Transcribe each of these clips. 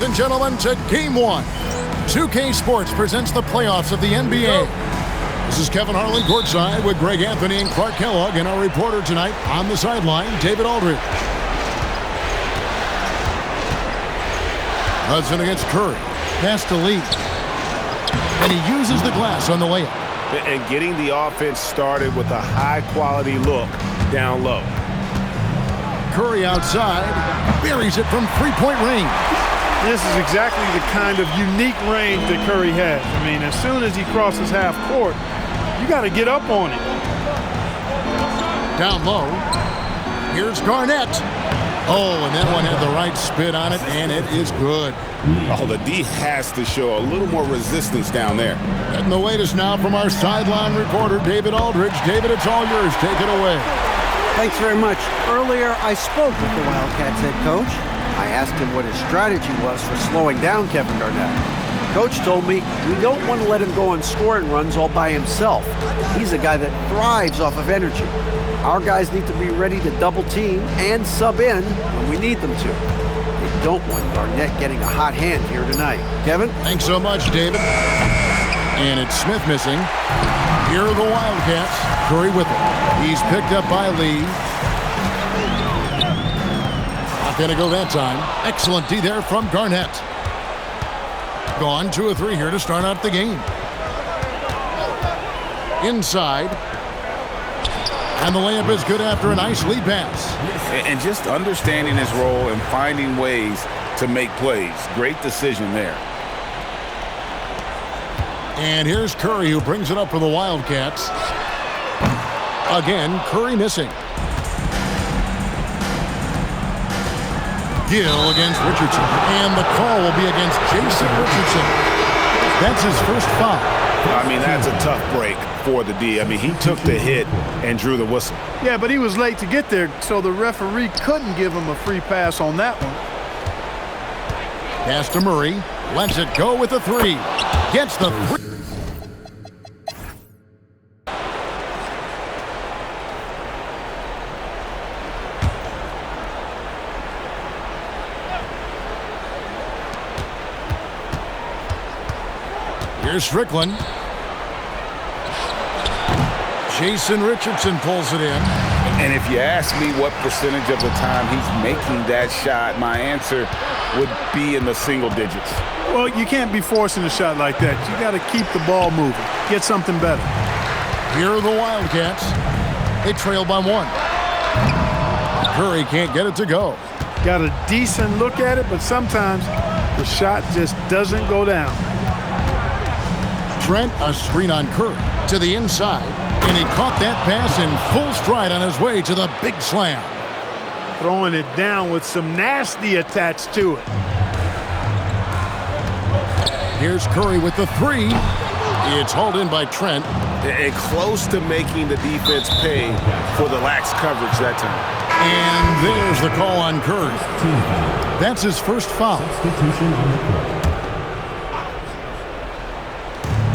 And gentlemen, to Game 1. 2K Sports presents the playoffs of the NBA. This is Kevin Harlan courtside with Greg Anthony and Clark Kellogg, and our reporter tonight on the sideline, David Aldridge. Hudson against Curry. Pass to Lee. And he uses the glass on the layup. And getting the offense started with a high-quality look down low. Curry outside. Buries it from three-point range. This is exactly the kind of unique range that Curry has. I mean, as soon as he crosses half court, you got to get up on him. Down low. Here's Garnett. Oh, and that one had the right spin on it, and it is good. Oh, the D has to show a little more resistance down there. And the latest now from our sideline reporter, David Aldridge. David, it's all yours. Take it away. Thanks very much. Earlier, I spoke with the Wildcats head coach. I asked him what his strategy was for slowing down Kevin Garnett. Coach told me we don't want to let him go on scoring runs all by himself. He's a guy that thrives off of energy. Our guys need to be ready to double team and sub in when we need them to. They don't want Garnett getting a hot hand here tonight. Kevin? Thanks so much, David. And it's Smith missing. Here are the Wildcats. Curry with it. He's picked up by Lee. Not going to go that time. Excellent D there from Garnett. Gone 2 of 3 here to start out the game. Inside. And the layup is good after a nice lead pass. And just understanding his role and finding ways to make plays. Great decision there. And here's Curry, who brings it up for the Wildcats. Again, Curry missing. Gill against Richardson. And the call will be against Jason Richardson. That's his first foul. I mean, that's a tough break for the D. I mean, he took the hit and drew the whistle. Yeah, but he was late to get there, so the referee couldn't give him a free pass on that one. Pass to Murray. Lets it go with the 3. Gets the 3. Here's Strickland. Jason Richardson pulls it in. And if you ask me what percentage of the time he's making that shot, my answer would be in the single digits. Well, you can't be forcing a shot like that. You got to keep the ball moving. Get something better. Here are the Wildcats. They trail by 1. Curry can't get it to go. Got a decent look at it, but sometimes the shot just doesn't go down. Trent, a screen on Curry to the inside, and he caught that pass in full stride on his way to the big slam. Throwing it down with some nasty attached to it. Here's Curry with the 3. It's hauled in by Trent. And close to making the defense pay for the lax coverage that time. And there's the call on Curry. That's his first foul.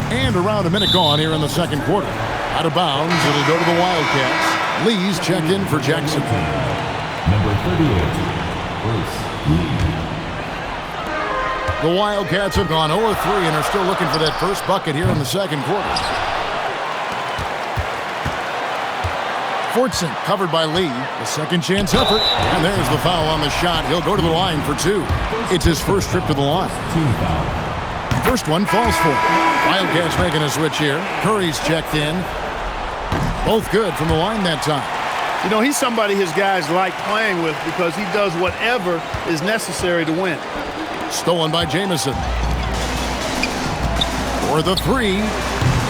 And around a minute gone here in the second quarter. Out of bounds, it'll go to the Wildcats. Lee's checked in for Jackson. Number 38, Bruce Lee. The Wildcats have gone 0-3 and are still looking for that first bucket here in the second quarter. Fortson covered by Lee. The second chance effort. And there's the foul on the shot. He'll go to the line for 2. It's his first trip to the line. Team foul. First one falls for him. Wildcats making a switch here. Curry's checked in. Both good from the line that time. You know, he's somebody his guys like playing with because he does whatever is necessary to win. Stolen by Jamison. For the 3.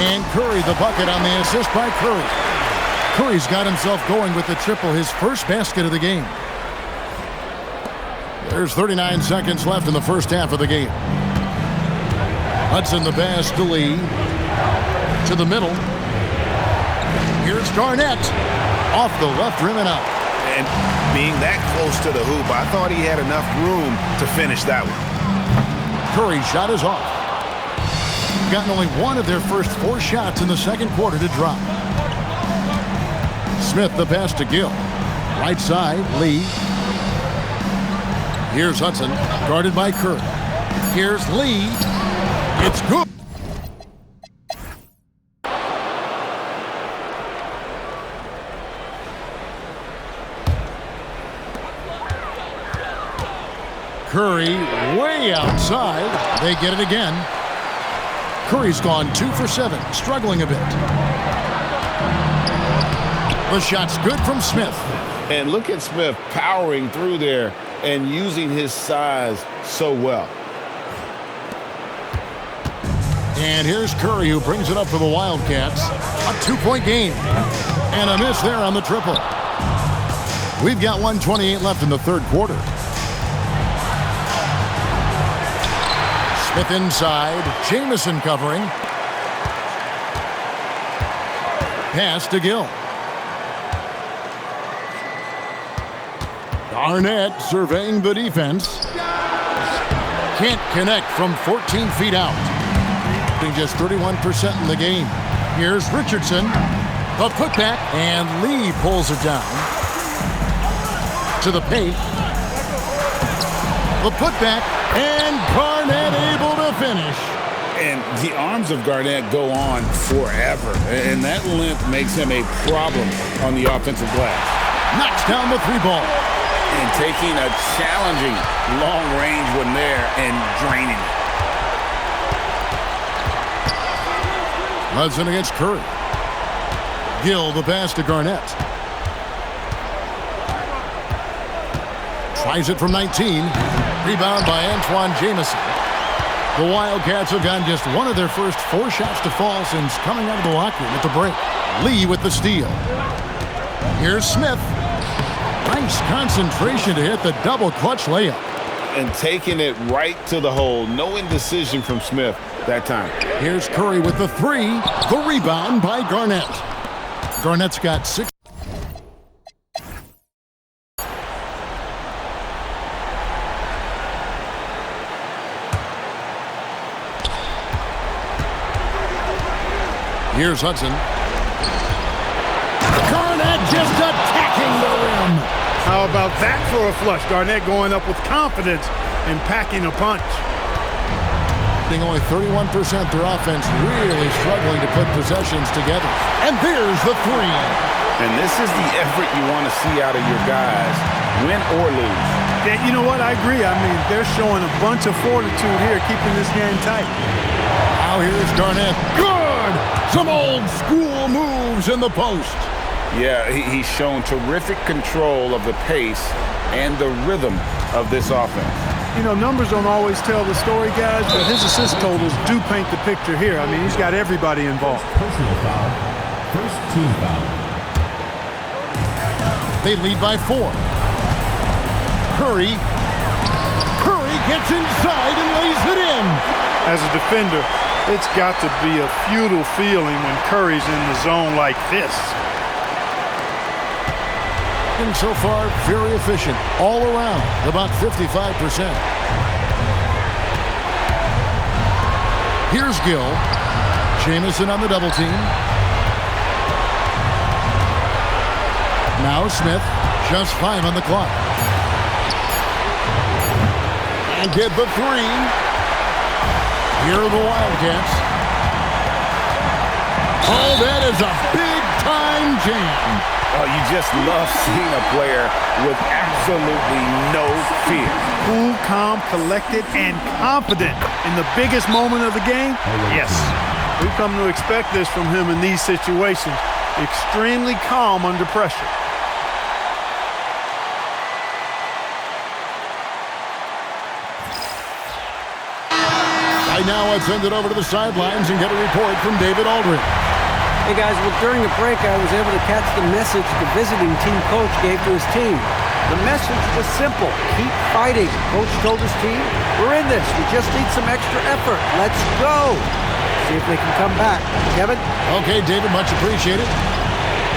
And Curry the bucket on the assist by Curry. Curry's got himself going with the triple, his first basket of the game. There's 39 seconds left in the first half of the game. Hudson the pass to Lee. To the middle. Here's Garnett. Off the left rim and out. And being that close to the hoop, I thought he had enough room to finish that one. Curry's shot is off. Gotten only one of their first 4 shots in the second quarter to drop. Smith the pass to Gill. Right side, Lee. Here's Hudson, guarded by Curry. Here's Lee. It's good. Curry way outside. They get it again. Curry's gone 2 for 7, struggling a bit. The shot's good from Smith. And look at Smith powering through there and using his size so well. And here's Curry, who brings it up for the Wildcats. A 2-point game. And a miss there on the triple. We've got 1:28 left in the third quarter. Smith inside. Jamison covering. Pass to Gill. Garnett surveying the defense. Can't connect from 14 feet out. Just 31% in the game. Here's Richardson. The putback, and Lee pulls it down. To the paint. The putback, and Garnett able to finish. And the arms of Garnett go on forever. And that length makes him a problem on the offensive glass. Knocks down the 3-ball. And taking a challenging long-range one there and draining it. Hudson against Curry. Gill the pass to Garnett. Tries it from 19. Rebound by Antoine Jamison. The Wildcats have gotten just one of their first 4 shots to fall since coming out of the locker room at the break. Lee with the steal. Here's Smith. Nice concentration to hit the double clutch layup. And taking it right to the hole. No indecision from Smith that time. Here's Curry with the 3. The rebound by Garnett. Garnett's got 6. Here's Hudson. Garnett just attacking the rim. How about that for a flush? Garnett going up with confidence and packing a punch. Being only 31% their offense, really struggling to put possessions together. And there's the 3. And this is the effort you want to see out of your guys, win or lose. Yeah, you know what? I agree. I mean, they're showing a bunch of fortitude here, keeping this game tight. Now here's Garnett. Good! Some old school moves in the post. Yeah, he's shown terrific control of the pace and the rhythm of this offense. You know, numbers don't always tell the story, guys, but his assist totals do paint the picture here. I mean, he's got everybody involved. Personal foul. First team foul. They lead by 4. Curry gets inside and lays it in. As a defender, it's got to be a futile feeling when Curry's in the zone like this. And so far, very efficient all around, about 55%. Here's Gill. Jamison on the double team. Now Smith, just 5 on the clock. And get the 3. Here are the Wildcats. Oh, that is a big-time jam. Oh, you just love seeing a player with absolutely no fear. Cool, calm, collected, and confident in the biggest moment of the game? Yes. We've come to expect this from him in these situations. Extremely calm under pressure. Right now, let's send it over to the sidelines and get a report from David Aldridge. Hey guys, well during the break I was able to catch the message the visiting team coach gave to his team. The message was simple, keep fighting. Coach told his team, we're in this, we just need some extra effort. Let's go. See if they can come back. Kevin? Okay, David, much appreciated.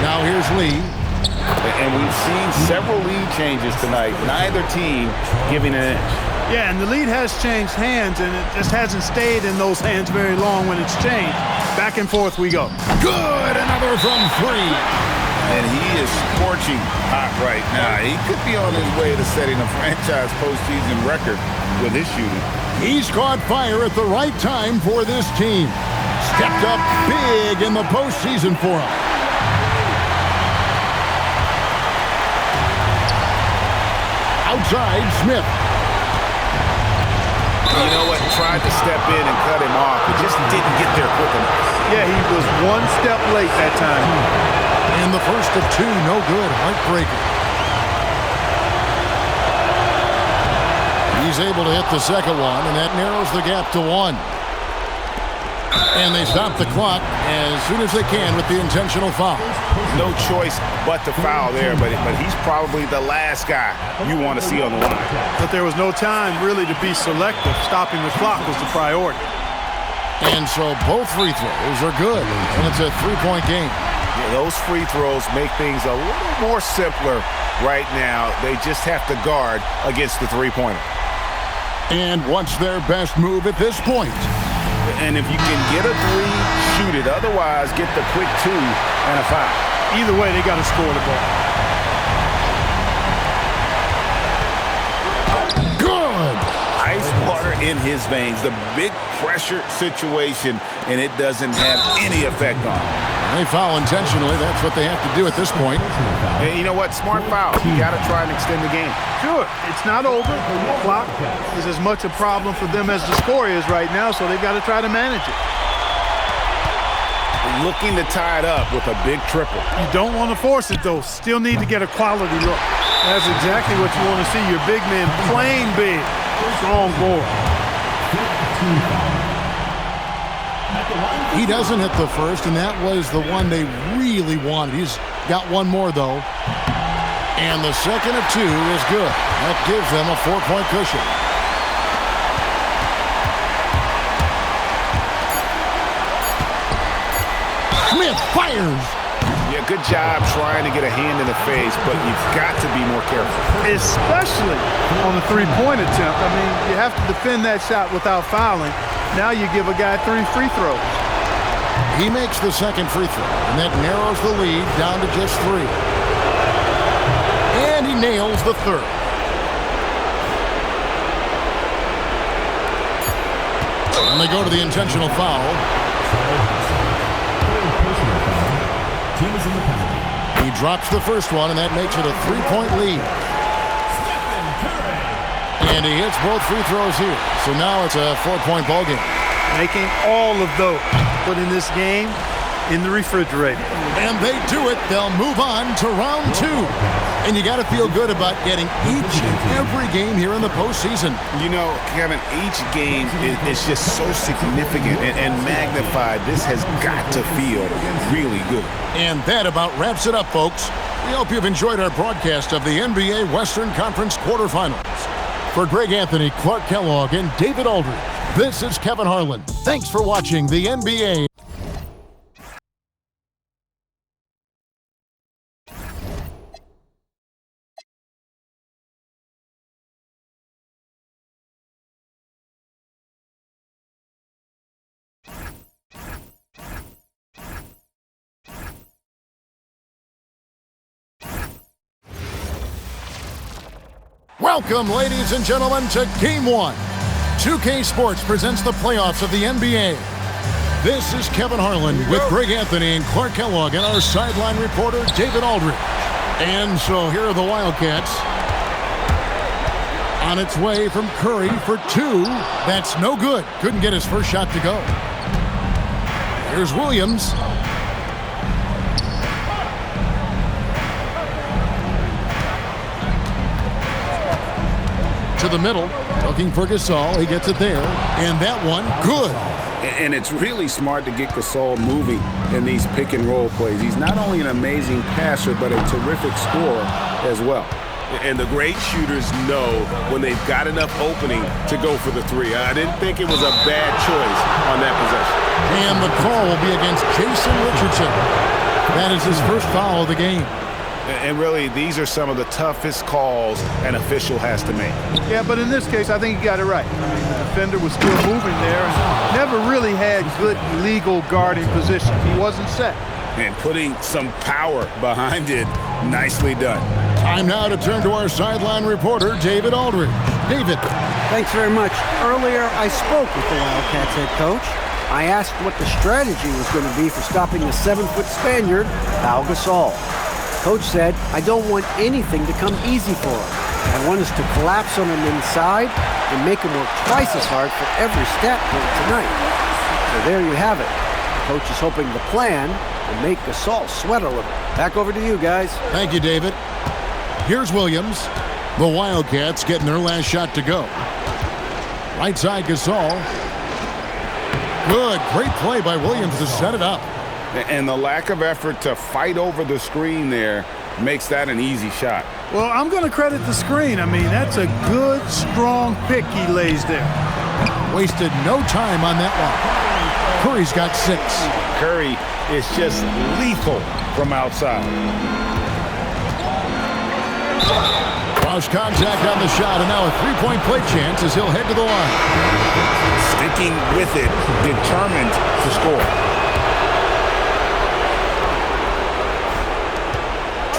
Now here's Lee. And we've seen several lead changes tonight, neither team giving an inch. Yeah, and the lead has changed hands, and it just hasn't stayed in those hands very long when it's changed. Back and forth we go. Good, another from 3. And he is scorching hot right now. He could be on his way to setting a franchise postseason record with his shooting. He's caught fire at the right time for this team. Stepped up big in the postseason for him. Outside, Smith. You know what? Tried to step in and cut him off, but just didn't get there quick enough. Yeah, he was one step late that time. And the first of two, no good. Heartbreaker. He's able to hit the second one, and that narrows the gap to one. And they stop the clock as soon as they can with the intentional foul. No choice but to foul there, but he's probably the last guy you want to see on the line. But there was no time really to be selective. Stopping the clock was the priority. And so both free throws are good, and it's a three-point game. Yeah, those free throws make things a little more simpler right now. They just have to guard against the three-pointer. And what's their best move at this point? And if you can get a three, shoot it. Otherwise, get the quick two and a foul. Either way, they got to score the ball. Good! Ice water in his veins. The big pressure situation, and it doesn't have any effect on him. They foul intentionally. That's what they have to do at this point. And you know what? Smart foul. You got to try and extend the game. Sure, it's not over. The clock is as much a problem for them as the score is right now, so they've got to try to manage it. Looking to tie it up with a big triple. You don't want to force it, though. Still need to get a quality look. That's exactly what you want to see. Your big man playing big. Strong board. He doesn't hit the first, and that was the one they really wanted. He's got one more, though. And the second of two is good. That gives them a 4-point cushion. Smith fires. Yeah, good job trying to get a hand in the face, but you've got to be more careful. Especially on the three-point attempt. I mean, you have to defend that shot without fouling. Now you give a guy 3 free throws. He makes the second free throw, and that narrows the lead down to just 3. And he nails the third. And they go to the intentional foul. Team is in the penalty. He drops the first one, and that makes it a 3-point lead. And he hits both free throws here. So now it's a 4-point ball game. Making all of those. Putting this game in the refrigerator. And they do it. They'll move on to round 2. And you got to feel good about getting each and every game here in the postseason. You know, Kevin, each game is just so significant and magnified. This has got to feel really good. And that about wraps it up, folks. We hope you've enjoyed our broadcast of the NBA Western Conference quarterfinals. For Greg Anthony, Clark Kellogg, and David Aldridge, this is Kevin Harlan. Thanks for watching the NBA. Welcome, ladies and gentlemen, to Game 1. 2K Sports presents the playoffs of the NBA. This is Kevin Harlan with Greg Anthony and Clark Kellogg and our sideline reporter, David Aldridge. And so here are the Wildcats. On its way from Curry for 2. That's no good. Couldn't get his first shot to go. Here's Williams. To the middle, looking for Gasol. He gets it there. And that one, good. And it's really smart to get Gasol moving in these pick-and-roll plays. He's not only an amazing passer, but a terrific scorer as well. And the great shooters know when they've got enough opening to go for the 3. I didn't think it was a bad choice on that possession. And the call will be against Jason Richardson. That is his first foul of the game. And really, these are some of the toughest calls an official has to make. Yeah, but in this case, I think he got it right. I mean, the defender was still moving there and never really had good legal guarding position. He wasn't set. and putting some power behind it. Nicely done. Time now to turn to our sideline reporter, David Aldridge. David. Thanks very much. Earlier, I spoke with the Wildcats head coach. I asked what the strategy was going to be for stopping the 7-foot Spaniard, Pau Gasol. Coach said, I don't want anything to come easy for him. I want us to collapse on him inside and make him work twice as hard for every stat point tonight. So there you have it. Coach is hoping the plan will make Gasol sweat a little. Back over to you guys. Thank you, David. Here's Williams. The Wildcats getting their last shot to go. Right side, Gasol. Good, great play by Williams to set it up. And the lack of effort to fight over the screen there makes that an easy shot. Well, I'm going to credit the screen. I mean, that's a good, strong pick he lays there. Wasted no time on that one. Curry's got 6. Curry is just lethal from outside. Lost contact on the shot, and now a 3-point play chance as he'll head to the line. Sticking with it, determined to score.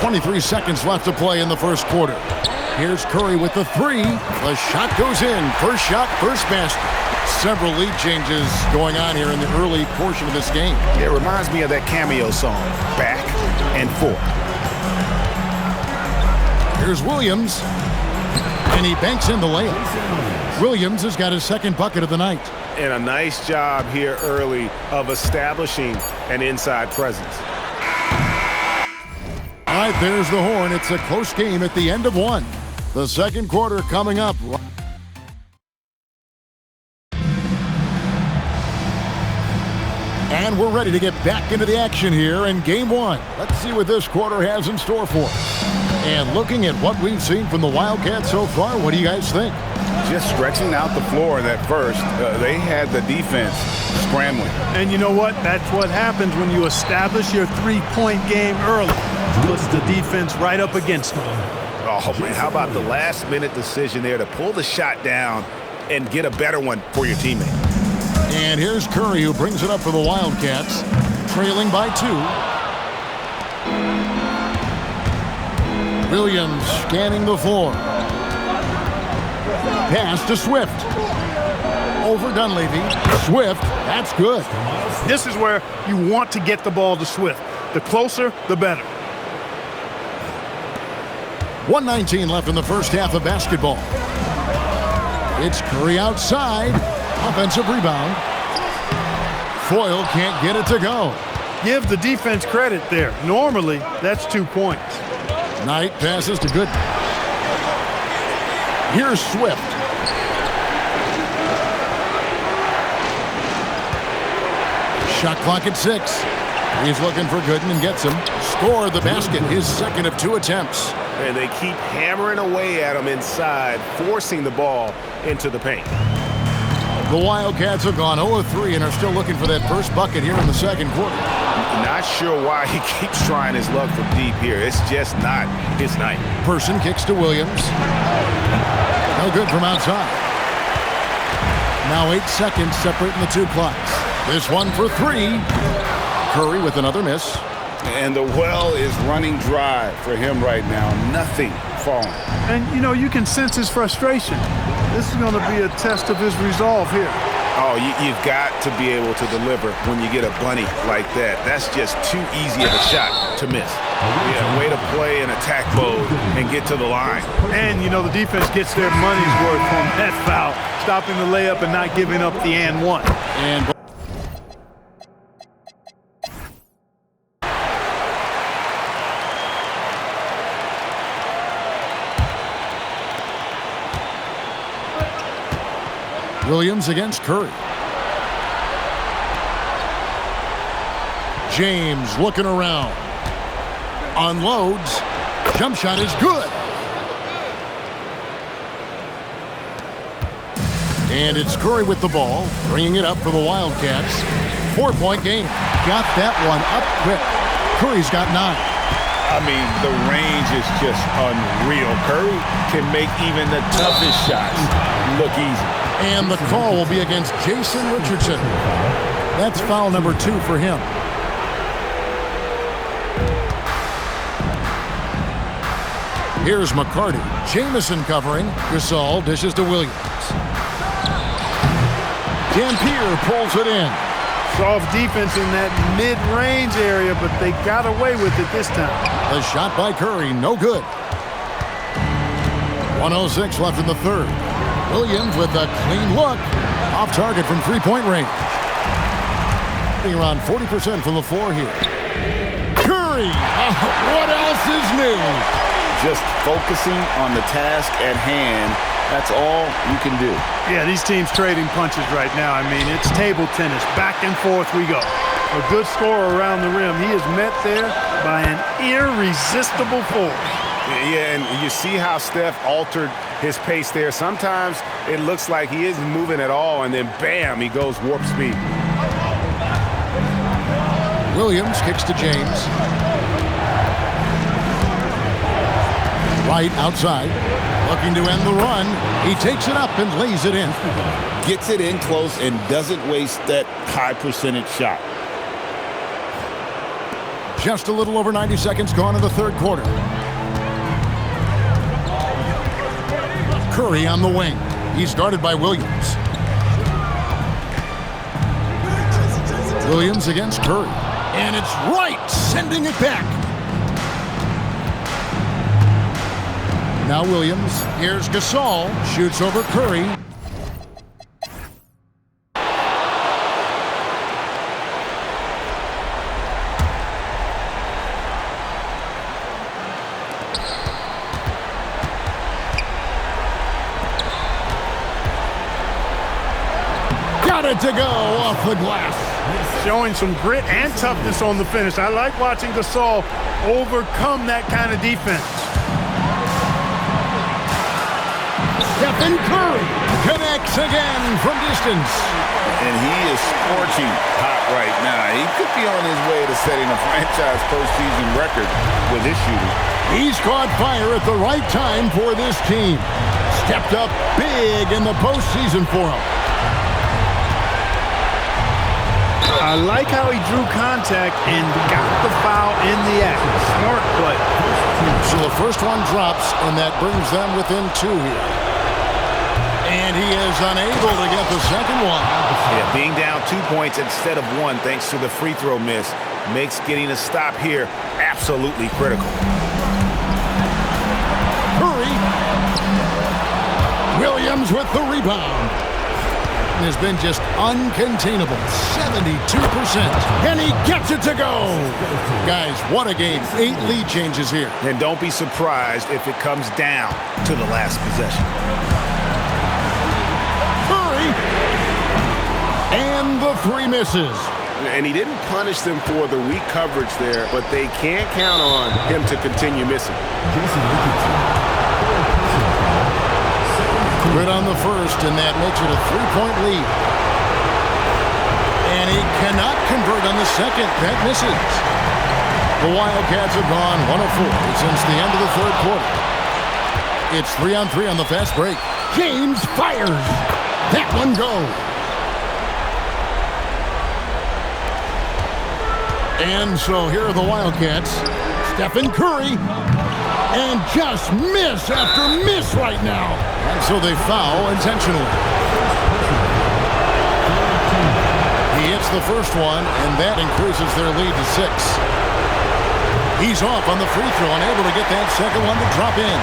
23 seconds left to play in the first quarter. Here's Curry with the 3. The shot goes in. First shot, first basket. Several lead changes going on here in the early portion of this game. It reminds me of that cameo song, Back and Forth. Here's Williams, and he banks in the layup. Williams has got his second bucket of the night. And a nice job here early of establishing an inside presence. All right, there's the horn. It's a close game at the end of 1. The second quarter coming up. And we're ready to get back into the action here in game 1. Let's see what this quarter has in store for us. And looking at what we've seen from the Wildcats so far, what do you guys think? Just stretching out the floor in that first. They had the defense scrambling. And you know what? That's what happens when you establish your three-point game early. Puts the defense right up against them. Oh, man, how about the last-minute decision there to pull the shot down and get a better one for your teammate? And here's Curry, who brings it up for the Wildcats, trailing by 2. Williams scanning the floor. Pass to Swift. Over Dunleavy. Swift, that's good. This is where you want to get the ball to Swift. The closer, the better. 1:19 left in the first half of basketball. It's Curry outside. Offensive rebound. Foyle can't get it to go. Give the defense credit there. Normally, that's 2 points. Knight passes to Gooden. Here's Swift. Shot clock at 6. He's looking for Gooden and gets him. Scored the basket, his second of 2 attempts. And they keep hammering away at him inside, forcing the ball into the paint. The Wildcats have gone 0 of 3 and are still looking for that first bucket here in the second quarter. Not sure why he keeps trying his luck from deep here. It's just not his night. Person kicks to Williams. No good from outside. Now 8 seconds separating the 2 clocks. This one for 3. Curry with another miss. And the well is running dry for him right now. Nothing falling. And, you know, you can sense his frustration. This is going to be a test of his resolve here. Oh, you've got to be able to deliver when you get a bunny like that. That's just too easy of a shot to miss. Yeah, way to play in attack mode and get to the line. And, you know, the defense gets their money's worth from that foul, stopping the layup and not giving up the and one. And Williams against Curry. James looking around. Unloads. Jump shot is good. And it's Curry with the ball, bringing it up for the Wildcats. 4-point game. Got that one up quick. Curry's got 9. I mean, the range is just unreal. Curry can make even the toughest shots look easy. And the call will be against Jason Richardson. That's foul number 2 for him. Here's McCarty. Jamison covering. Gasol dishes to Williams. Dampier pulls it in. Soft defense in that mid-range area, but they got away with it this time. The shot by Curry, no good. 1:06 left in the third. Williams with a clean look. Off target from three-point range. Around 40% from the floor here. Curry! What else is new? Just focusing on the task at hand. That's all you can do. Yeah, these teams trading punches right now. I mean, it's table tennis. Back and forth we go. A good scorer around the rim. He is met there by an irresistible force. Yeah, and you see how Steph altered his pace there. Sometimes it looks like he isn't moving at all, and then bam, he goes warp speed. Williams kicks to James. Right outside. Looking to end the run. He takes it up and lays it in. Gets it in close and doesn't waste that high percentage shot. Just a little over 90 seconds gone in the third quarter. Curry on the wing. He's guarded by Williams. Williams against Curry. And it's right, sending it back. Now Williams. Here's Gasol. Shoots over Curry. Got it to go off the glass. Showing some grit and toughness on the finish. I like watching Gasol overcome that kind of defense. Stephen Curry connects again from distance. And he is scorching hot right now. He could be on his way to setting a franchise postseason record with his shooting. He's caught fire at the right time for this team. Stepped up big in the postseason for him. I like how he drew contact and got the foul in the act. Smart play. So the first one drops, and that brings them within two here. And he is unable to get the second one. Yeah, being down 2 points instead of one thanks to the free throw miss makes getting a stop here absolutely critical. Curry. Williams with the rebound. Has been just uncontainable. 72%. And he gets it to go. Guys, what a game. 8 lead changes here. And don't be surprised if it comes down to the last possession. Curry. And the three misses. And he didn't punish them for the weak coverage there, but they can't count on him to continue missing. Good on the first, and that makes it a 3-point lead. And he cannot convert on the second. That misses. The Wildcats have gone 1 of 4 since the end of the third quarter. It's 3-on-3 on the fast break. James fires. That one goes. And so here are the Wildcats. Stephen Curry. And just miss after miss right now. And so they foul intentionally. He hits the first one, and that increases their lead to 6. He's off on the free throw, unable to get that second one to drop in.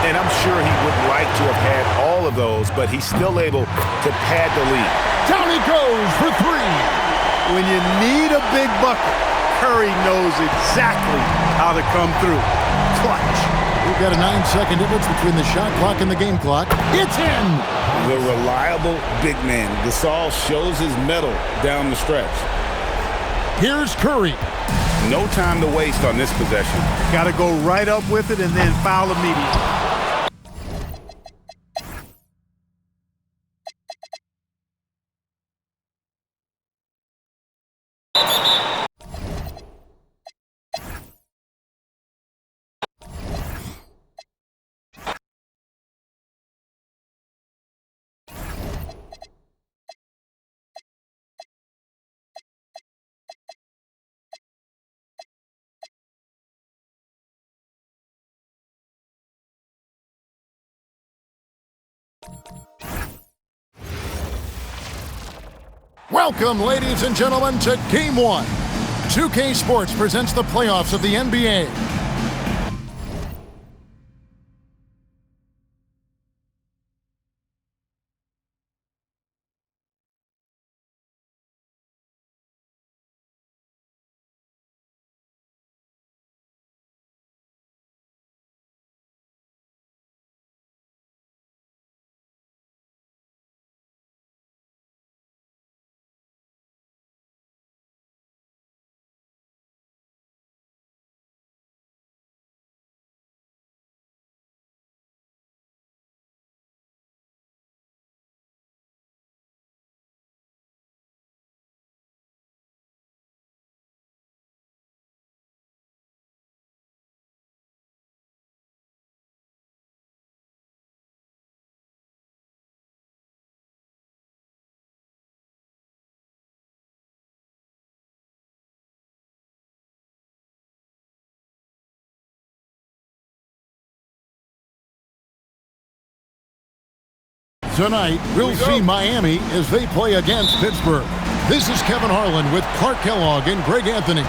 And I'm sure he would like to have had all of those, but he's still able to pad the lead. Down he goes for 3. When you need a big bucket, Curry knows exactly how to come through. Clutch. We've got a 9-second difference between the shot clock and the game clock. It's in! The reliable big man. Gasol shows his mettle down the stretch. Here's Curry. No time to waste on this possession. Got to go right up with it and then foul immediately. Welcome, ladies and gentlemen, to Game 1. 2K Sports presents the playoffs of the NBA. Tonight, we'll see Miami as they play against Pittsburgh. This is Kevin Harlan with Clark Kellogg and Greg Anthony.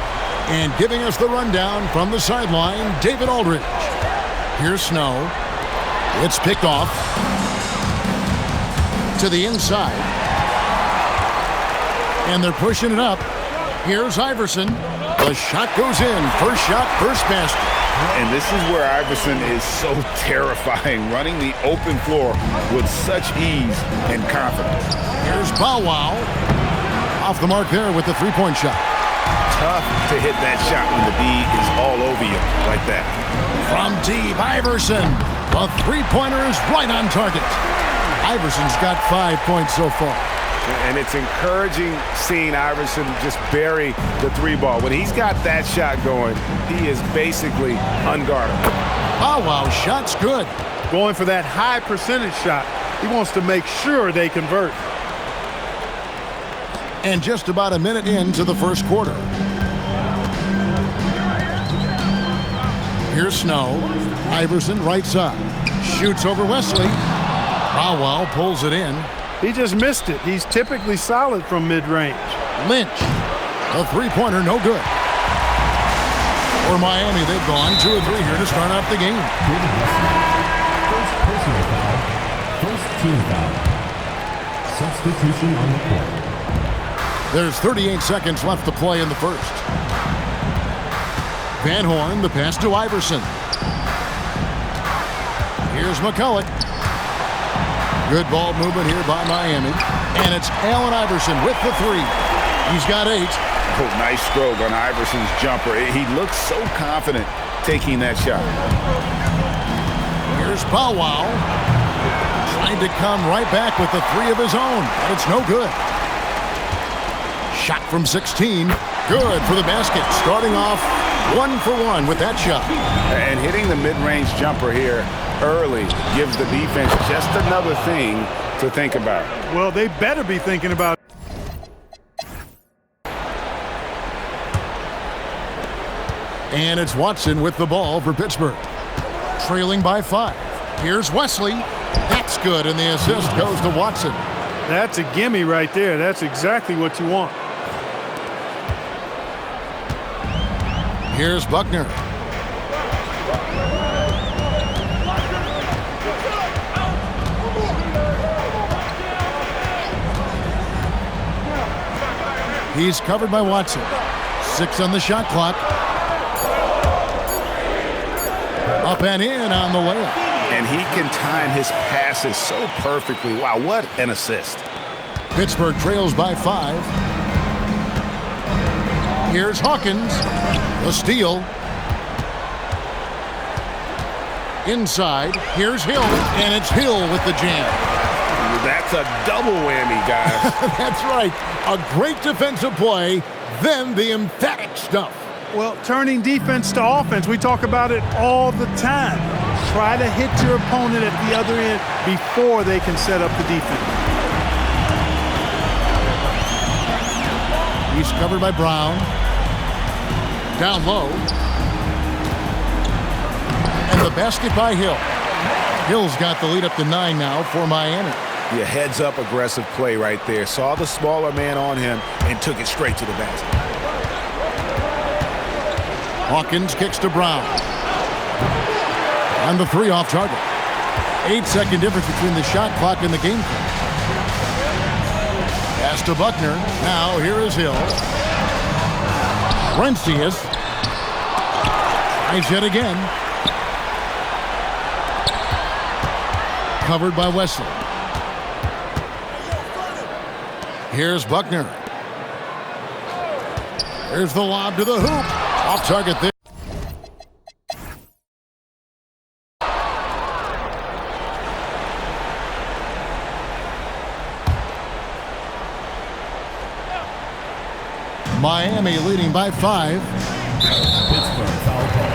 And giving us the rundown from the sideline, David Aldridge. Here's Snow. It's picked off to the inside. And they're pushing it up. Here's Iverson. The shot goes in. First shot, first basket. And this is where Iverson is so terrifying, running the open floor with such ease and confidence. Here's Bow Wow. Off the mark there with the three-point shot. Tough to hit that shot when the D is all over you like that. From deep, Iverson. The three-pointer is right on target. Iverson's got 5 points so far. And it's encouraging seeing Iverson just bury the three ball. When he's got that shot going, he is basically unguardable. Oh, wow, shot's good. Going for that high percentage shot. He wants to make sure they convert. And just about a minute into the first quarter. Here's Snow. Iverson right side. Shoots over Wesley. Bow Wow pulls it in. He just missed it. He's typically solid from mid-range. Lynch. A three-pointer, no good. For Miami, they've gone 2 of 3 here to start off the game. First personal foul. First team foul. Substitution on the court. There's 38 seconds left to play in the first. Van Horn, the pass to Iverson. Here's McCulloch. Good ball movement here by Miami. And it's Allen Iverson with the three. He's got 8. Oh, nice stroke on Iverson's jumper. He looks so confident taking that shot. Here's Bow Wow. Trying to come right back with the 3 of his own, but it's no good. Shot from 16. Good for the basket. Starting off 1 for 1 with that shot. And hitting the mid-range jumper here early gives the defense just another thing to think about. Well, they better be thinking about it. And it's Watson with the ball for Pittsburgh. Trailing by 5. Here's Wesley. That's good, and the assist goes to Watson. That's a gimme right there. That's exactly what you want. Here's Buckner. He's covered by Watson. 6 on the shot clock. Up and in on the layup. And he can time his passes so perfectly. Wow, what an assist. Pittsburgh trails by 5. Here's Hawkins. The steal. Inside. Here's Hill. And it's Hill with the jam. That's a double whammy, guys. That's right. A great defensive play, then the emphatic stuff. Well, turning defense to offense, we talk about it all the time. Try to hit your opponent at the other end before they can set up the defense. He's covered by Brown. Down low. And the basket by Hill. Hill's got the lead up to 9 now for Miami. The heads-up aggressive play right there. Saw the smaller man on him and took it straight to the basket. Hawkins kicks to Brown. And the three off target. 8-second difference between the shot clock and the game clock. Pass to Buckner. Now here is Hill. Rencius. Tries yet again. Covered by Wesley. Here's Buckner. Here's the lob to the hoop. Off target there. Miami leading by 5. Pittsburgh foul call.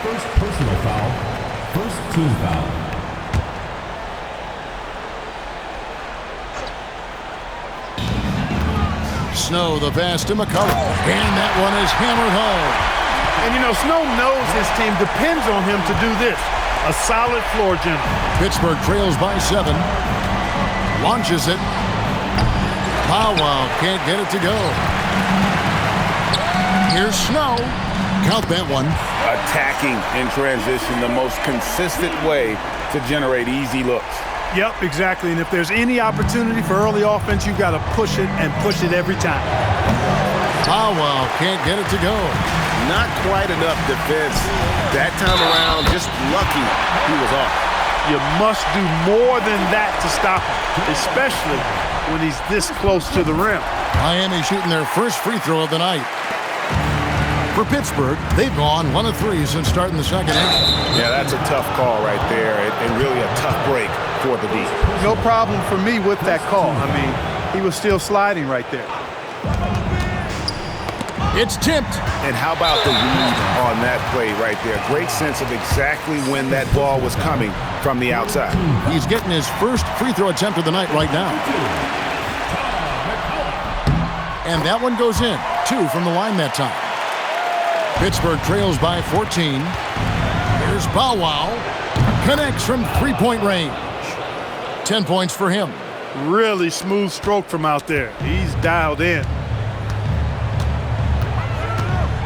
First personal foul. First team foul. Snow, the pass to McCullough. And that one is hammered home. And, you know, Snow knows his team depends on him to do this. A solid floor general. Pittsburgh trails by 7. Launches it. Powell can't get it to go. Here's Snow. Count that one. Attacking in transition, the most consistent way to generate easy looks. Yep, exactly. And if there's any opportunity for early offense, you've got to push it and push it every time. Powell can't get it to go. Not quite enough defense. That time around, just lucky he was off. You must do more than that to stop him, especially when he's this close to the rim. Miami shooting their first free throw of the night. For Pittsburgh, they've gone 1 of 3 since starting the second half. Yeah, that's a tough call right there, and really a tough break for the D. No problem for me with that call. I mean, he was still sliding right there. It's tipped. And how about the read on that play right there? Great sense of exactly when that ball was coming from the outside. He's getting his first free throw attempt of the night right now. And that one goes in. 2 from the line that time. Pittsburgh trails by 14. Here's Bow Wow. Connects from three-point range. 10 points for him. Really smooth stroke from out there. He's dialed in.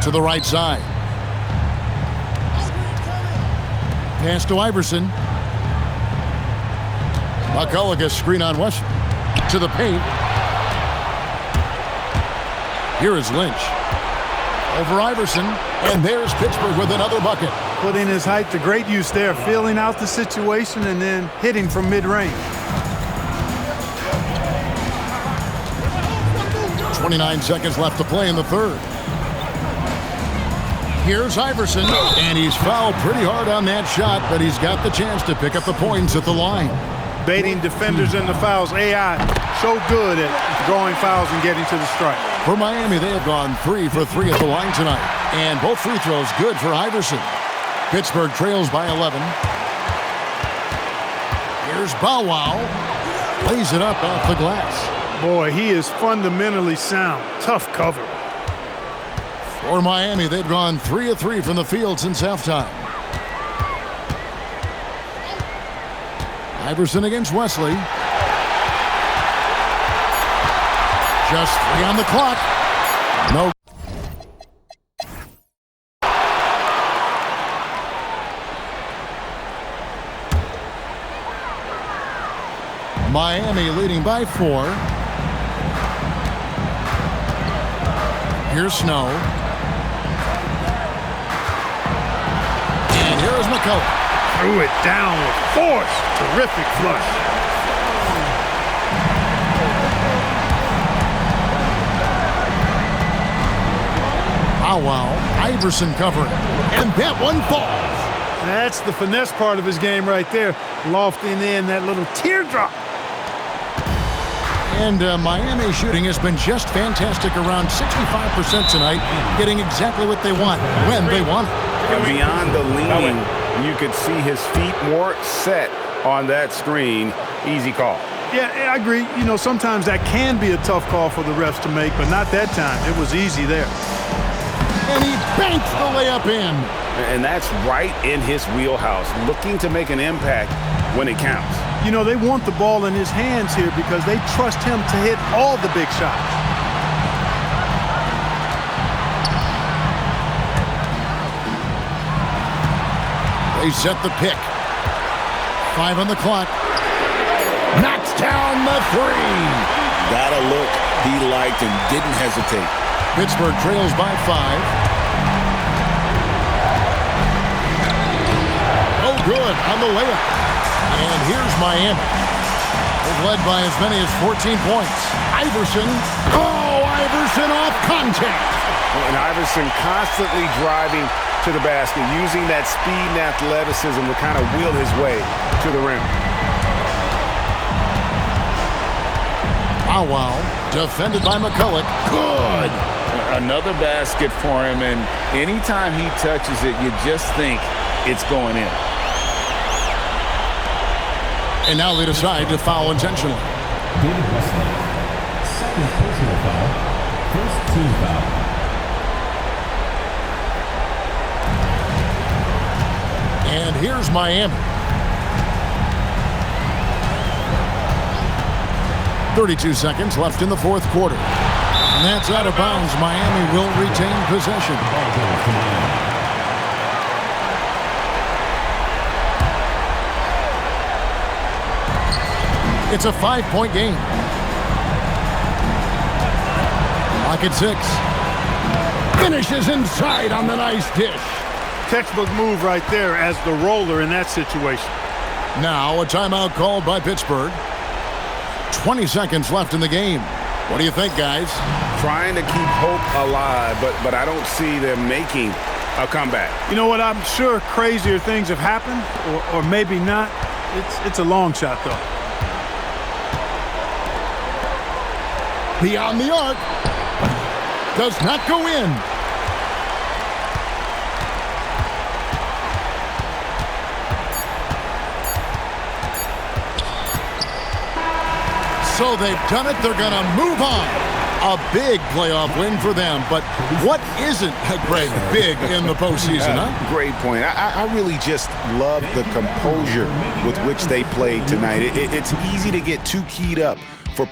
To the right side. Pass to Iverson. McCullough screen on Wesley. To the paint. Here is Lynch. Over Iverson. And there's Pittsburgh with another bucket. Putting his height to great use there, feeling out the situation and then hitting from mid-range. 29 seconds left to play in the third. Here's Iverson, and he's fouled pretty hard on that shot, but he's got the chance to pick up the points at the line. Baiting defenders into fouls. AI so good at drawing fouls and getting to the strike. For Miami, they have gone 3 for 3 at the line tonight, and both free throws good for Iverson. Pittsburgh trails by 11. Here's Bow Wow. Lays it up off the glass. Boy, he is fundamentally sound. Tough cover. For Miami, they've gone 3 of 3 from the field since halftime. Iverson against Wesley. Just 3 on the clock. No. Miami leading by 4. Here's Snow. And here is McCullough. Threw it down with force. Terrific flush. Wow. Iverson covering. And that one falls. That's the finesse part of his game right there. Lofting in that little teardrop. And Miami shooting has been just fantastic, around 65% tonight, getting exactly what they want, when they want it. And beyond the leaning, you could see his feet more set on that screen. Easy call. Yeah, I agree. You know, sometimes that can be a tough call for the refs to make, but not that time. It was easy there. And he banks the layup in. And that's right in his wheelhouse, looking to make an impact when it counts. You know, they want the ball in his hands here because they trust him to hit all the big shots. They set the pick. 5 on the clock. Knocks down the 3. Got a look he liked and didn't hesitate. Pittsburgh trails by 5. Oh, good on the layup. And here's Miami. They've led by as many as 14 points. Iverson. Oh, Iverson off contact. And Iverson constantly driving to the basket, using that speed and athleticism to kind of wheel his way to the rim. Wow. Defended by McCulloch. Good. Another basket for him, and anytime he touches it, you just think it's going in. And now they decide to foul intentionally. David Wesley. Second personal foul. First team foul. And here's Miami. 32 seconds left in the fourth quarter. And that's out of bounds. Miami will retain possession. Ball goes to Miami. It's a 5-point game. Clock at 6. Finishes inside on the nice dish. Textbook move right there as the roller in that situation. Now a timeout called by Pittsburgh. 20 seconds left in the game. What do you think, guys? Trying to keep hope alive, but I don't see them making a comeback. You know what? I'm sure crazier things have happened, or maybe not. It's a long shot, though. Beyond the arc. Does not go in. So they've done it. They're going to move on. A big playoff win for them. But what isn't, Greg, big in the postseason, huh? Great point. I really just love the composure with which they played tonight. It's easy to get too keyed up for.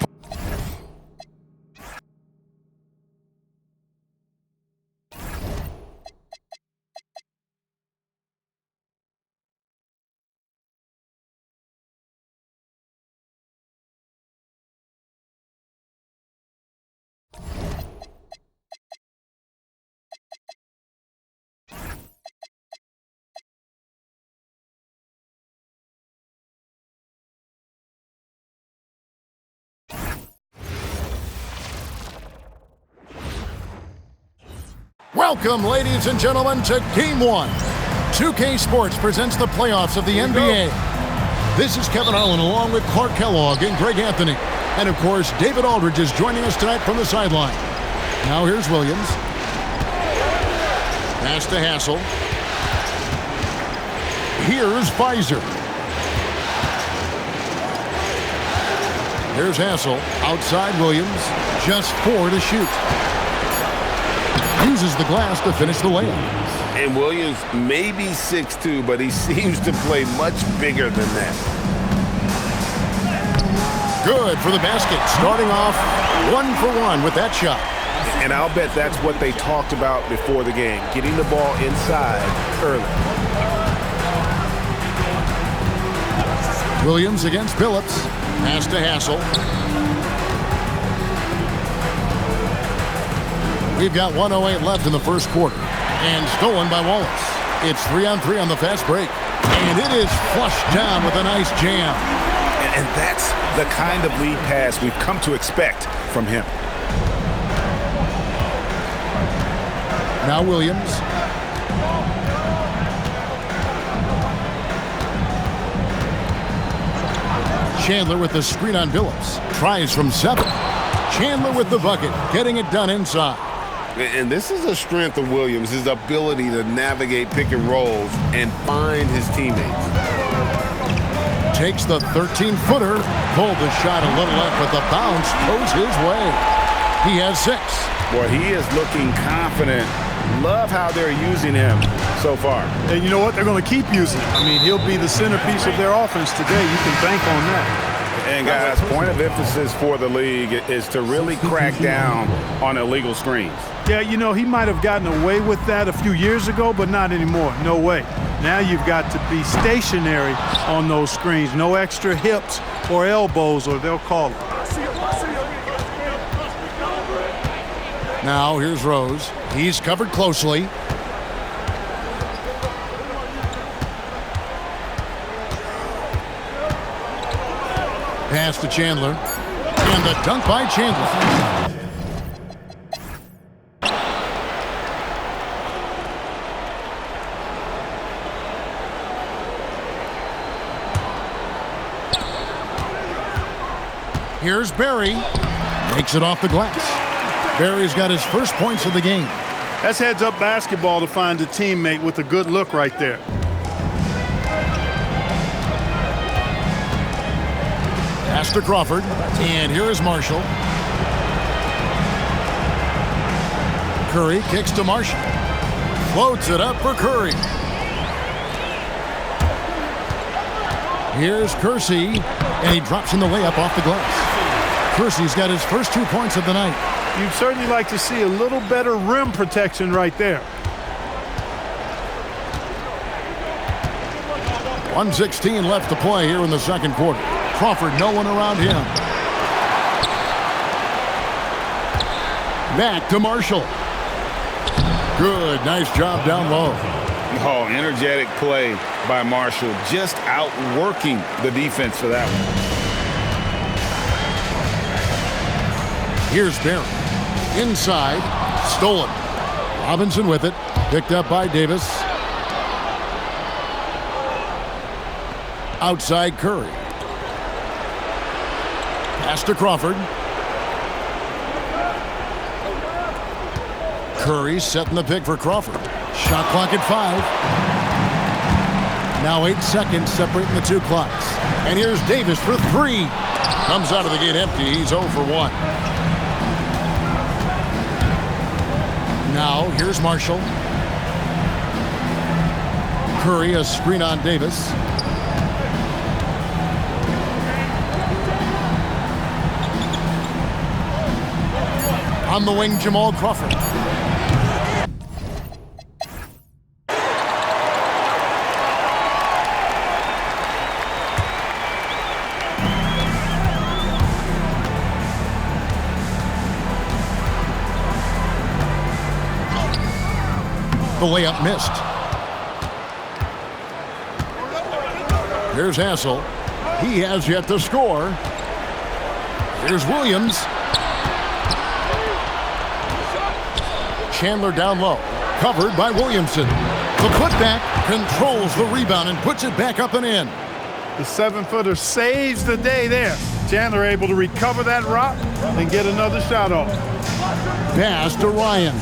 Welcome, ladies and gentlemen, to Game 1. 2K Sports presents the playoffs of the NBA. This is Kevin Harlan along with Clark Kellogg and Greg Anthony. And, of course, David Aldridge is joining us tonight from the sideline. Now here's Williams. Pass to Hassel. Here's Pfizer. Here's Hassel. Outside Williams. Just 4 to shoot. Uses the glass to finish the layup. And Williams may be 6'2", but he seems to play much bigger than that. Good for the basket. Starting off 1 for 1 with that shot. And I'll bet that's what they talked about before the game, getting the ball inside early. Williams against Phillips. Pass to Hassel. We've got 1:08 left in the first quarter. And stolen by Wallace. It's 3-on-3 on the fast break. And it is flushed down with a nice jam. And that's the kind of lead pass we've come to expect from him. Now Williams. Chandler with the screen on Phillips. Tries from 7. Chandler with the bucket, getting it done inside. And this is a strength of Williams, his ability to navigate pick and rolls and find his teammates. Takes the 13-footer. Pulled the shot a little left, but the bounce goes his way. He has 6. Boy, he is looking confident. Love how they're using him. so far. And you know what? They're going to keep using him. I mean, he'll be the centerpiece of their offense today. You can bank on that. And, guys, point of emphasis for the league is to really crack down on illegal screens. Yeah, you know, he might have gotten away with that a few years ago, but not anymore. No way. Now you've got to be stationary on those screens. No extra hips or elbows, or they'll call it. Now here's Rose. He's covered closely. Pass to Chandler. And the dunk by Chandler. Here's Barry. Makes it off the glass. Barry's got his first points of the game. That's heads-up basketball to find a teammate with a good look right there. Pass to Crawford. And here is Marshall. Curry kicks to Marshall. Floats it up for Curry. Here's Kersey. And he drops in the layup off the glass. Kersey's got his first 2 points of the night. You'd certainly like to see a little better rim protection right there. 1:16 left to play here in the second quarter. Crawford, no one around him. Back to Marshall. Good, nice job down low. Oh, energetic play by Marshall. Just outworking the defense for that one. Here's Barry. Inside. Stolen. Robinson with it. Picked up by Davis. Outside Curry. Pass to Crawford. Curry setting the pick for Crawford. Shot clock at 5. Now 8 seconds separating the two clocks. And here's Davis for 3. Comes out of the gate empty. He's 0 for 1. Now here's Marshall. Curry, a screen on Davis. On the wing, Jamal Crawford. The layup missed. Here's Hassel. He has yet to score. Here's Williams. Chandler down low. Covered by Williamson. The putback controls the rebound and puts it back up and in. The 7-footer saves the day there. Chandler able to recover that rock and get another shot off. Pass to Ryan.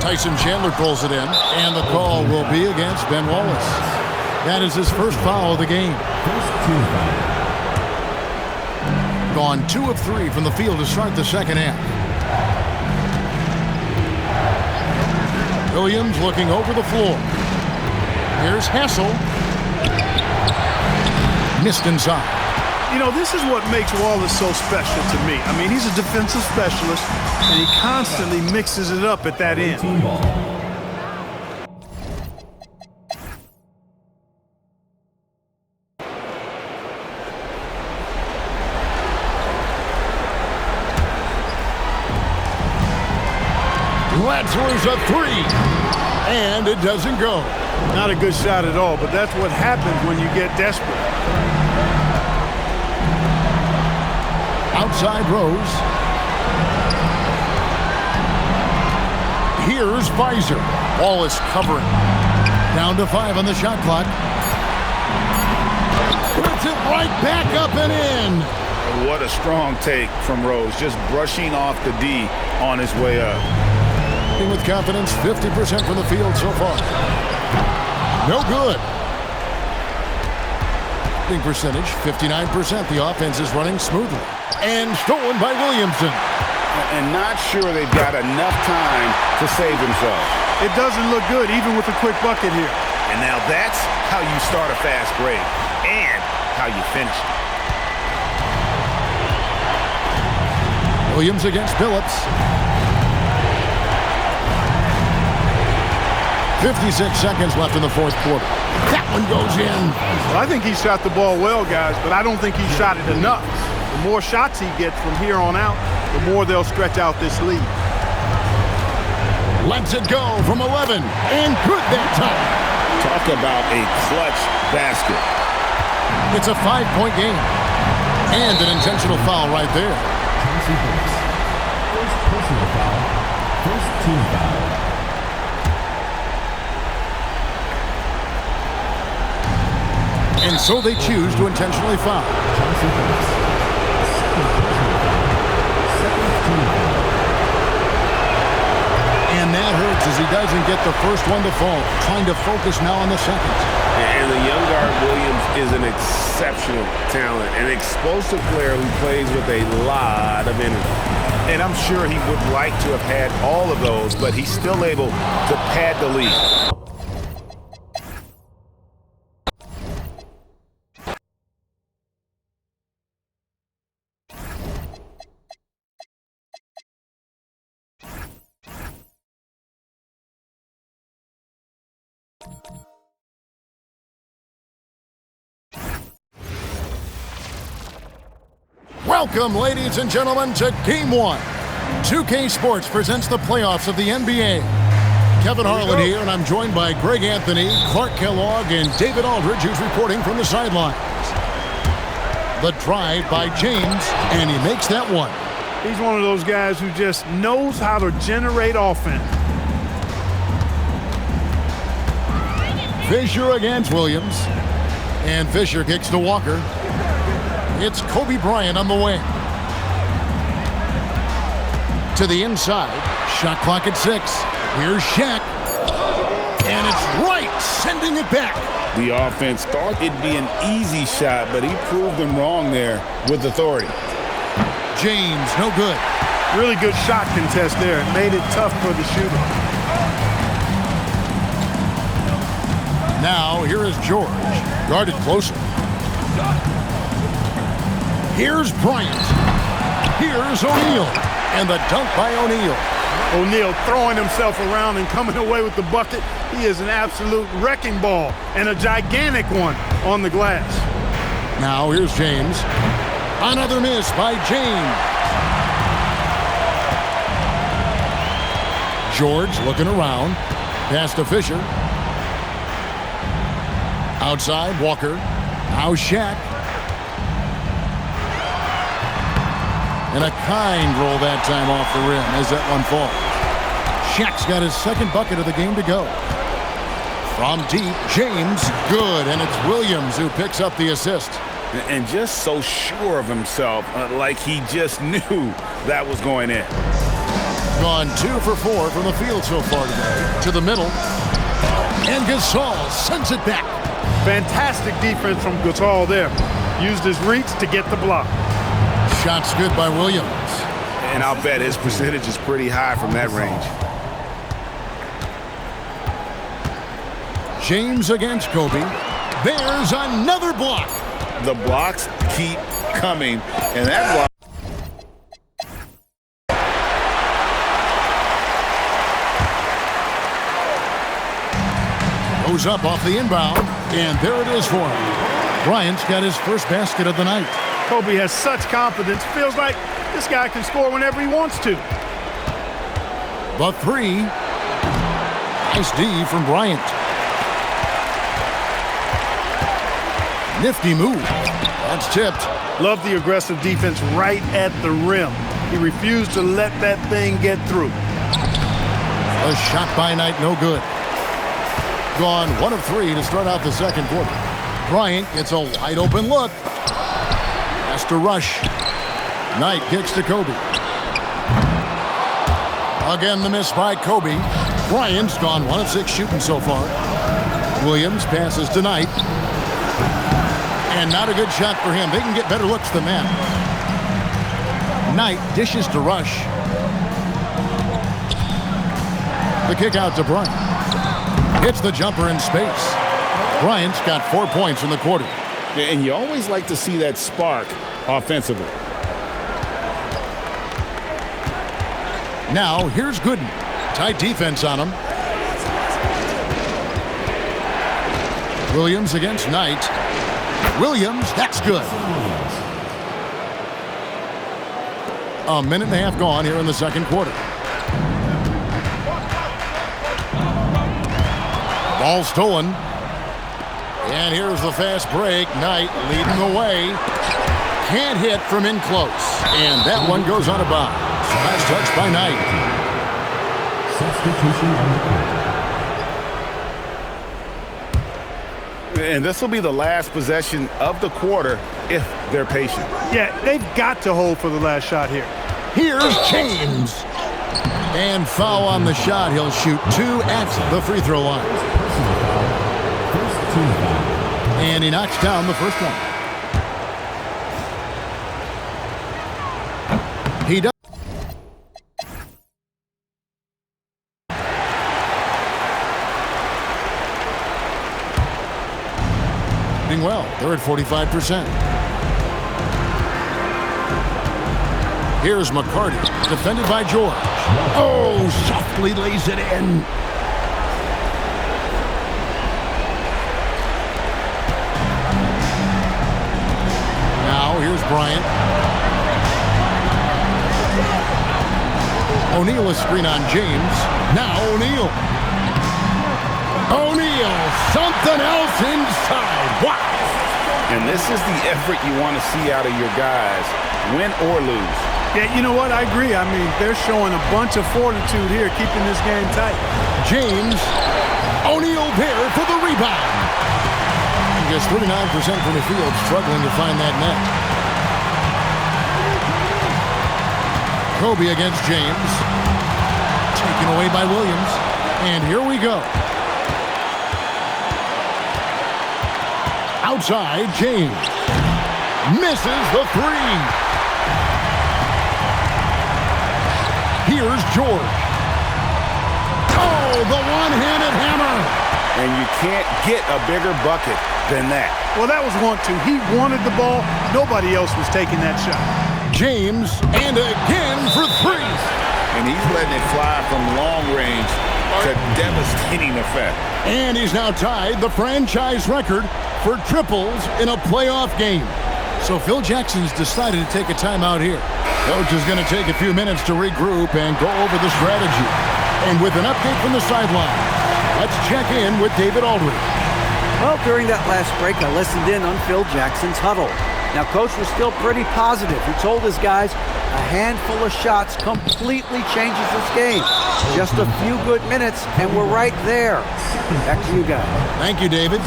Tyson Chandler pulls it in, and the call will be against Ben Wallace. That is his first foul of the game. Gone 2 of 3 from the field to start the second half. Williams looking over the floor. Here's Hassel. Missed inside. You know, this is what makes Wallace so special to me. I mean, he's a defensive specialist, and he constantly mixes it up at that end. Latzler's a 3, and it doesn't go. Not a good shot at all, but that's what happens when you get desperate. Outside Rose. Here's Weiser. Wallace covering. Down to 5 on the shot clock. Puts it right back up and in. What a strong take from Rose. Just brushing off the D on his way up. With confidence, 50% from the field so far. No good. Shooting percentage, 59%. The offense is running smoothly. And stolen by Williamson. and not sure they've got enough time to save themselves. It doesn't look good, even with a quick bucket here. And now that's how you start a fast break and how you finish it. Williams against Phillips. 56 seconds left in the fourth quarter. That one goes in. Well, I think he shot the ball well, guys, but I don't think he shot it enough. The more shots he gets from here on out, the more they'll stretch out this lead. Lets it go from 11, and good that time. Talk about a clutch basket. It's a 5-point game. And an intentional foul right there. Chauncey Billups. First personal foul. First team foul. And so they choose to intentionally foul. Chauncey Billups. Second personal foul. Second team foul. And that hurts as he doesn't get the first one to fall. Trying to focus now on the second. And the young guard Williams is an exceptional talent, an explosive player who plays with a lot of energy. And I'm sure he would like to have had all of those, but he's still able to pad the lead. Welcome, ladies and gentlemen, to Game 1. 2K Sports presents the playoffs of the NBA. Kevin Harlan here, and I'm joined by Greg Anthony, Clark Kellogg, and David Aldridge, who's reporting from the sidelines. The drive by James, and he makes that one. He's one of those guys who just knows how to generate offense. Fisher against Williams. And Fisher kicks to Walker. It's Kobe Bryant on the wing. To the inside. Shot clock at 6. Here's Shaq. And it's right, sending it back. The offense thought it'd be an easy shot, but he proved them wrong there with authority. James, no good. Really good shot contest there. It made it tough for the shooter. Now, here is George. Guarded closer. Here's Bryant. Here's O'Neal. And the dunk by O'Neal. O'Neal throwing himself around and coming away with the bucket. He is an absolute wrecking ball and a gigantic one on the glass. Now, here's James. Another miss by James. George looking around. Pass to Fisher. Outside, Walker. Now Shaq. And a kind roll that time off the rim as that one falls. Shaq's got his second bucket of the game to go. From deep, James, good. And it's Williams who picks up the assist. And just so sure of himself, like he just knew that was going in. Gone 2 for 4 from the field so far today. To the middle. And Gasol sends it back. Fantastic defense from Gasol there. Used his reach to get the block. Shot's good by Williams. And I'll bet his percentage is pretty high from that range. James against Kobe. There's another block. The blocks keep coming, and that block. Goes up off the inbound, and there it is for him. Bryant's got his first basket of the night. Kobe has such confidence. Feels like this guy can score whenever he wants to. The three. Nice D from Bryant. Nifty move. That's tipped. Love the aggressive defense right at the rim. He refused to let that thing get through. A shot by Knight, no good. Gone 1 of 3 to start out the second quarter. Bryant gets a wide open look. Has to rush. Knight kicks to Kobe. Again, the miss by Kobe. Bryant's gone 1 of 6 shooting so far. Williams passes to Knight. And not a good shot for him. They can get better looks than that. Knight dishes to Rush. The kick out to Bryant. Hits the jumper in space. Bryant's got 4 points in the quarter. And you always like to see that spark offensively. Now, here's Gooden. Tight defense on him. Williams against Knight. Williams, that's good. A minute and a half gone here in the second quarter. Ball stolen. And here's the fast break. Knight leading the way. Can't hit from in close. And that one goes out of bounds. Last touch by Knight. Substitution on the court. And this will be the last possession of the quarter if they're patient. Yeah, they've got to hold for the last shot here. Here's James. And foul on the shot. He'll shoot 2 at the free throw line. Personal foul. First team foul. And he knocks down the first one. He does. Doing well. They're at 45%. Here's McCarty, defended by George. Oh, softly lays it in. Now, here's Bryant. O'Neal is screen on James. Now O'Neal. O'Neal, something else inside. Wow. And this is the effort you want to see out of your guys, win or lose. Yeah, you know what? I agree. I mean, they're showing a bunch of fortitude here, keeping this game tight. James. O'Neal there for the rebound. He gets 39% from the field, struggling to find that net. Kobe against James. Taken away by Williams. And here we go. Outside, James. Misses the three. Here's George. Oh, the one-handed hammer. And you can't get a bigger bucket than that. Well, that was 1-2. He wanted the ball. Nobody else was taking that shot. James, and again for three. And he's letting it fly from long range to devastating effect. And he's now tied the franchise record for triples in a playoff game. So Phil Jackson's decided to take a timeout here. Coach is going to take a few minutes to regroup and go over the strategy. And with an update from the sideline, let's check in with David Aldridge. Well, during that last break, I listened in on Phil Jackson's huddle. Now, Coach was still pretty positive. He told his guys a handful of shots completely changes this game. Just a few good minutes, and we're right there. Back to you guys. Thank you, David.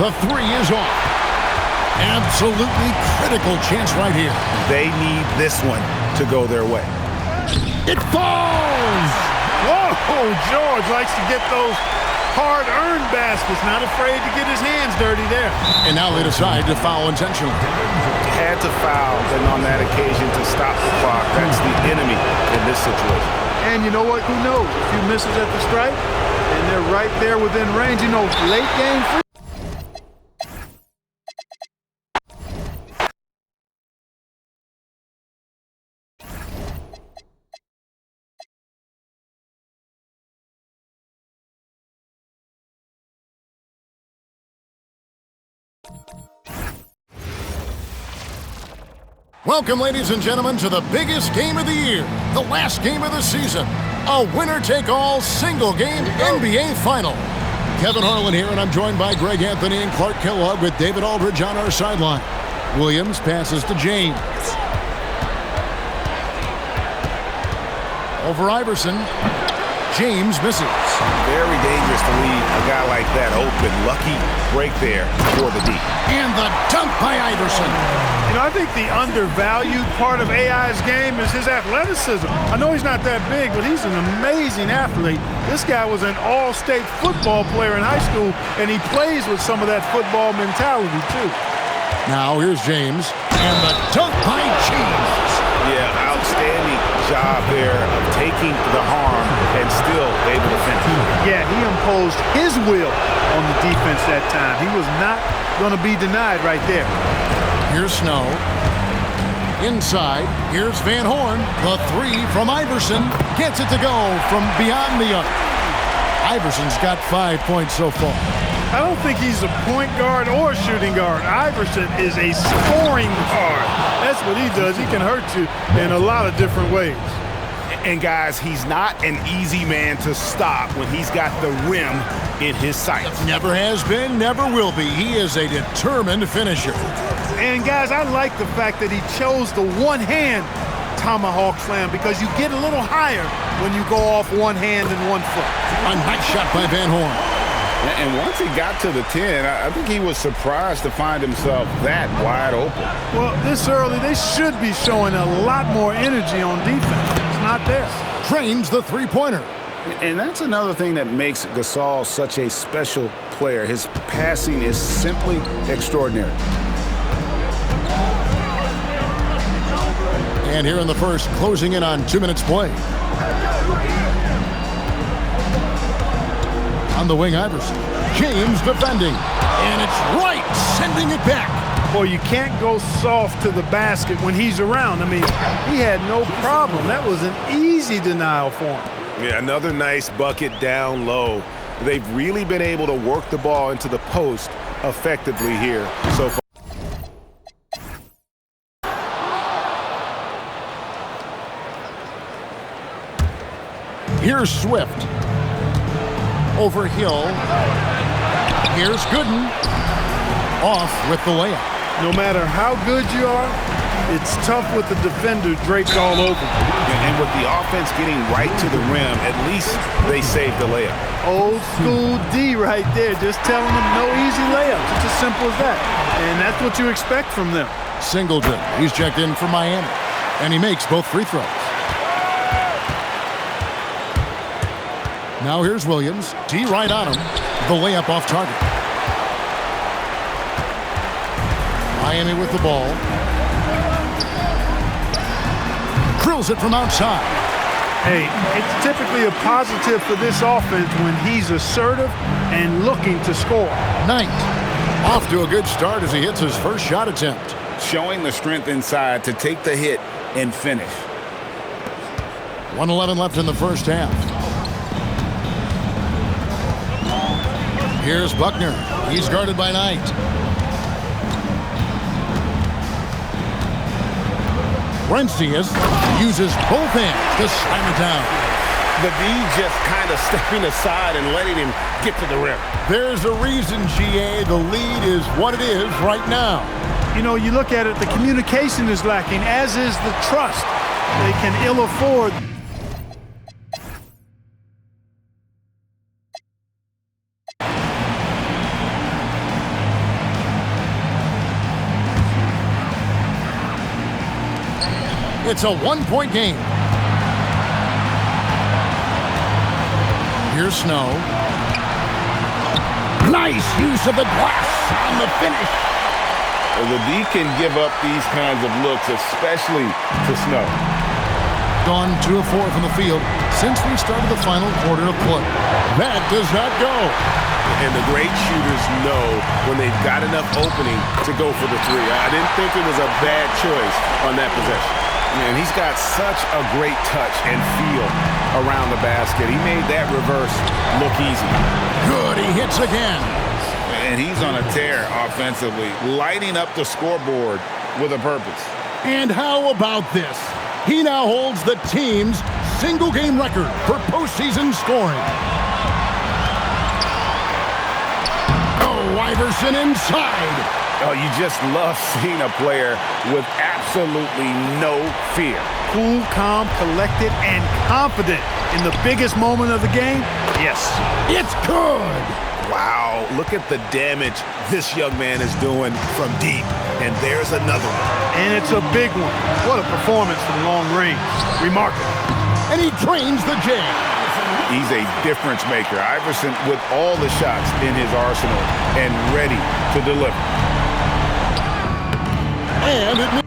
The three is off. Absolutely critical chance right here. They need this one to go their way. It falls! Whoa, George likes to get those hard-earned baskets. Not afraid to get his hands dirty there. And now they decide to foul intentionally. Had to foul, and on that occasion to stop the clock. That's the enemy in this situation. And you know what? Who knows? A few misses at the stripe, and they're right there within range. You know, late game free. Welcome, ladies and gentlemen, to the biggest game of the year, the last game of the season, a winner-take-all single-game NBA Final. Kevin Harlan here, and I'm joined by Greg Anthony and Clark Kellogg with David Aldridge on our sideline. Williams passes to James. Over Iverson. James misses. Very dangerous to leave a guy like that open. Lucky break there for the D. And the dunk by Iverson. You know, I think the undervalued part of AI's game is his athleticism. I know he's not that big, but he's an amazing athlete. This guy was an all-state football player in high school, and he plays with some of that football mentality, too. Now here's James, and the dunk by James. Yeah, outstanding job there of taking the harm and still able to finish. Yeah, he imposed his will on the defense that time. He was not going to be denied right there. Here's Snow. Inside, here's Van Horn. The three from Iverson. Gets it to go from beyond the arc. Iverson's got 5 points so far. I don't think he's a point guard or shooting guard. Iverson is a scoring guard. That's what he does. He can hurt you in a lot of different ways. And guys, he's not an easy man to stop when he's got the rim in his sights. Never has been, never will be. He is a determined finisher. And guys, I like the fact that he chose the one-hand tomahawk slam because you get a little higher when you go off one hand and 1 foot. A nice shot by Van Horn. And once he got to the 10, I think he was surprised to find himself that wide open. Well, this early, they should be showing a lot more energy on defense. It's not there. Drains the three-pointer. And that's another thing that makes Gasol such a special player. His passing is simply extraordinary. And here in the first, closing in on 2 minutes play. On the wing, Iverson. James defending. And it's right, sending it back. Boy, you can't go soft to the basket when he's around. I mean, he had no problem. That was an easy denial for him. Yeah, another nice bucket down low. They've really been able to work the ball into the post effectively here so far. Here's Swift. Over Hill. Here's Gooden. Off with the layup. No matter how good you are, it's tough with the defender draped all over. And with the offense getting right to the rim, at least they saved the layup. Old school D right there, just telling them no easy layups. It's as simple as that. And that's what you expect from them. Singleton. He's checked in for Miami. And he makes both free throws. Now here's Williams. D right on him. The layup off target. Miami with the ball. Drills it from outside. Hey, it's typically a positive for this offense when he's assertive and looking to score. Knight off to a good start as he hits his first shot attempt. Showing the strength inside to take the hit and finish. 1:11 left in the first half. Here's Buckner. He's guarded by Knight. Rencius uses both hands to slam it down. The D just kind of stepping aside and letting him get to the rim. There's a reason, GA. The lead is what it is right now. You know, you look at it, the communication is lacking, as is the trust. They can ill afford. It's a one-point game. Here's Snow. Nice use of the glass on the finish. The D can give up these kinds of looks, especially to Snow. Gone 2 of 4 from the field since we started the final quarter of play. That does not go. And the great shooters know when they've got enough opening to go for the three. I didn't think it was a bad choice on that possession. And he's got such a great touch and feel around the basket. He made that reverse look easy. Good, he hits again. And he's on a tear offensively, lighting up the scoreboard with a purpose. And how about this? He now holds the team's single-game record for postseason scoring. Oh, Iverson inside. Oh, you just love seeing a player with absolutely no fear. Cool, calm, collected, and confident in the biggest moment of the game. Yes. It's good. Wow, look at the damage this young man is doing from deep. And there's another one. And it's a big one. What a performance from long range. Remarkable. And he drains the jam. He's a difference maker. Iverson with all the shots in his arsenal and ready to deliver. And it